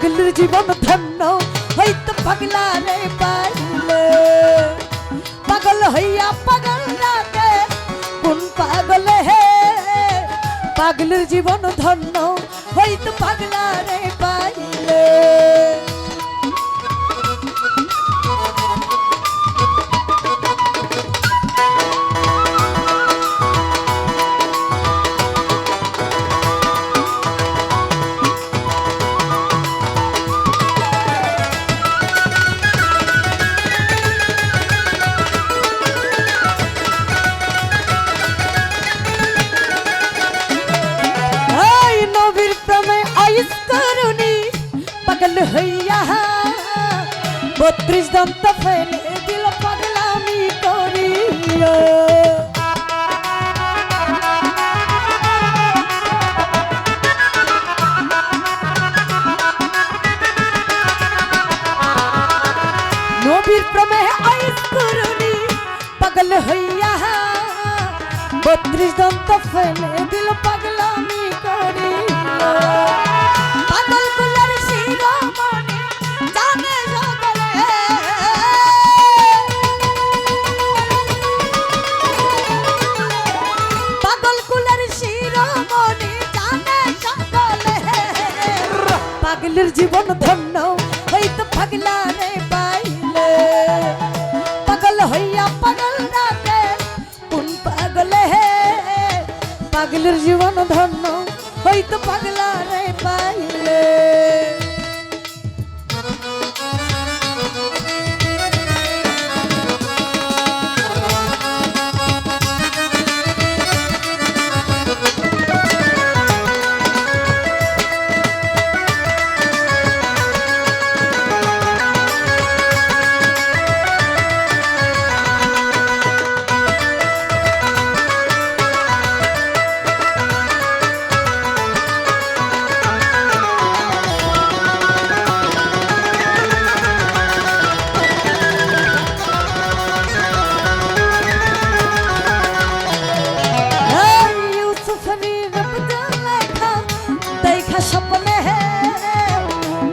পাগলের জীবন ধন্য হইতো পাগলা রে পাইলে পাগল হইয়া পাগল রাতে কোন পাগলে হে পাগলের জীবন ধন্য হইতো পাগলা রে পাইলে পাগল হইয়া 32 দন্ত ফেলে দিল পাগলামি করিয়া নবীর প্রেমে আইস করুনি পাগল হইয়া 32 দন্ত ফেলে দিল পাগলামি করিয়া পাগল কুলার শিরোমণি জানে সকলে পাগল কুলার শিরোমণি জানে সকলে পাগলের জীবন ধন্য হইতো পাগলা রে পাইলে পাগল হইয়া পাগল রাতে কোন পাগলে পাগলের জীবন ধন্য হইতো পাগলা রে পাইলে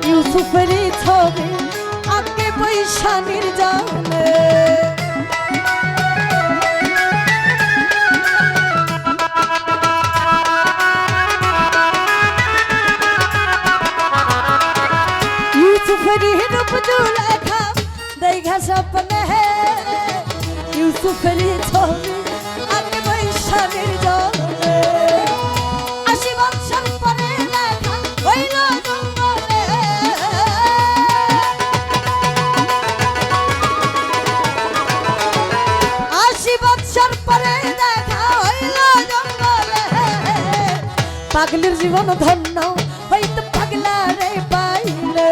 ইউসুফেরই ছবি আগে বৈশানীর জানে ইউসুফেরই রূপ দুলেখা দেখা স্বপ্নে ইউসুফেরই ছবি আগে বৈশানীর জানে 80 বছর পরে দেখা হইল জঙ্গলে 80 বছর পরে দেখা হইল জঙ্গলে পাগলের জীবন ধন্য হইতো পাগলা রে পাইলে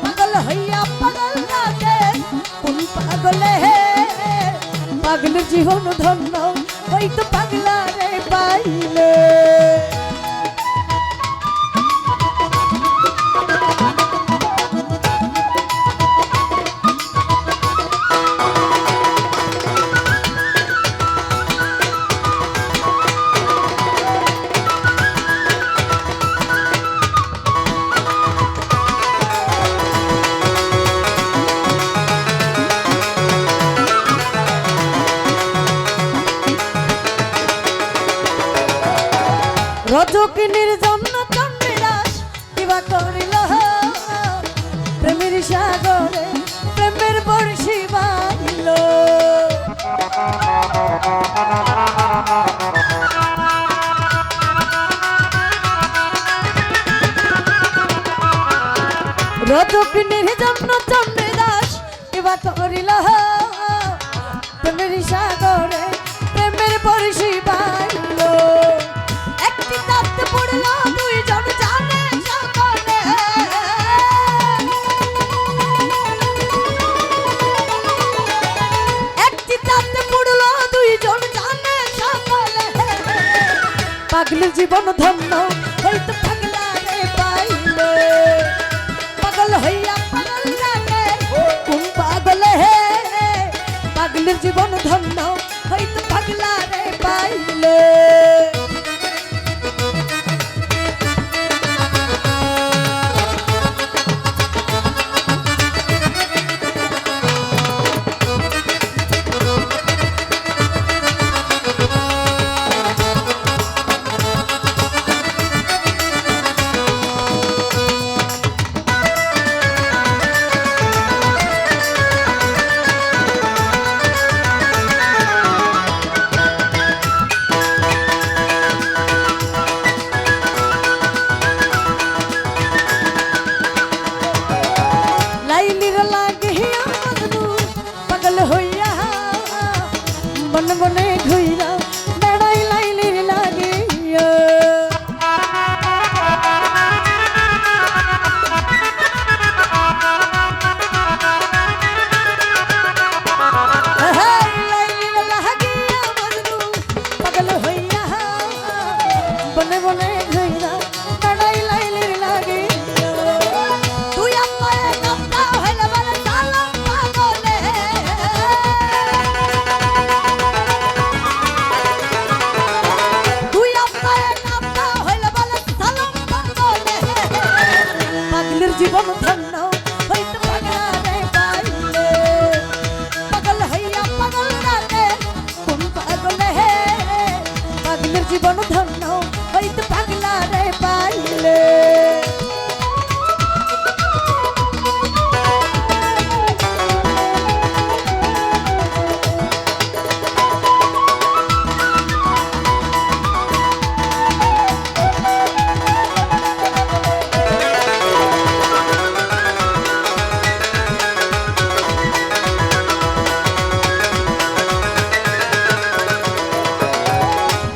পাগল হইয়া পাগল রাতে কোন পাগলে পাগলের জীবন ধন্য হইতো পাগলা রে পাইলে রজকিনীর জন্য চন্দ্রদাস কিবা করিল প্রেমের সাগরে প্রেমের বর্ষি বাহিল রজকিনীর জন্য চন্দ্রদাস কিবা করিল প্রেমের সাগরে প্রেমের বর্ষি বাহিল একটি তাতে পড়ল দুইজন জানে সকলে একটি তাতে পড়ল দুইজন জানে সকলে পাগলের জীবন ধন্য হইতো পাগলা রে পাইলে পাগল হইয়া পাগল রাতে কোন পাগলে পাগলের জীবন ধন্য হইতো পাগলা রে পাইলে বনে বনে ঘুইরা কাটাই লাইলির লাগে তুই আমায় কামটা হইলে বলে সালাম পাগলে তুই আমায় কামটা হইলে বলে সালাম পাগলে পাগলের জীবন ধন্য হইতে পাগলারে পাইলে পাগল হইয়া পাগল রাতে কোন পাগলে পাগলের জীবন ধন্য হইতে পাগলারে পাইলে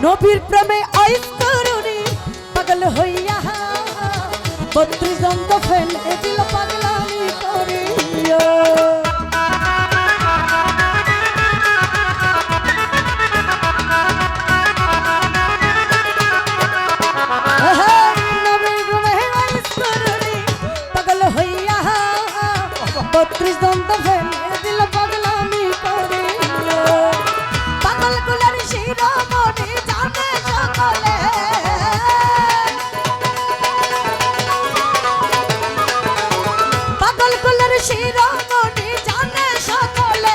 নবীর প্রেমে আইস করুনি পাগল হইয়া 32 দন্ত ফেলে দিল পাগলামি করিয়া নবীর প্রেমে আইস করুনি পাগল হইয়া 32 দন্ত ফেলে দিল পাগলামি করিয়া পাগল গুলার শিরোমণি জানে সকলে পাগল গুলার শিরোমণি জানে সকলে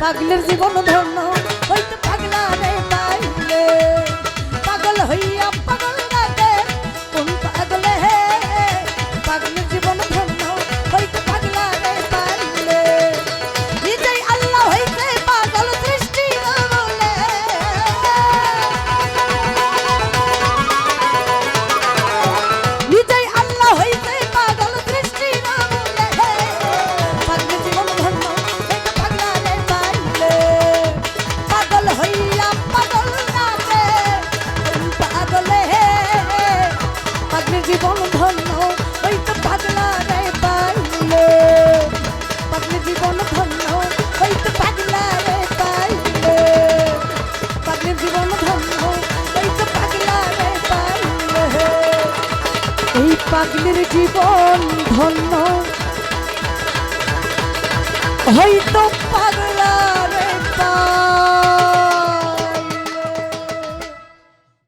পাগলের জীবন ধন্য হইতে পাগলারে পাইলে পাগল হইয়া পাগল রাতে কোন পাগলে পাগলের জীবন ধন্য হইতে পাগলারে পাইলে নিজেই আল্লাহ হইতে পাগল সৃষ্টি বলে নিজেই আল্লাহ হইতে পাগল সৃষ্টি বলে পাগলের জীবন ধন্য হইতে পাগলারে পাইলে পাগল হইয়া পাগল রাতে কোন পাগলে পাগলের জীবন ধন্য হইতে পাগলারে পাইলে পাগলের জীবন ধন্য হইতে পাগলারে পাইলে পাগলের জীবন ধন্য হইতে পাগলারে পাইলে এই পাগলের জীবন ধন্য হইতো পাগলারে পাইলে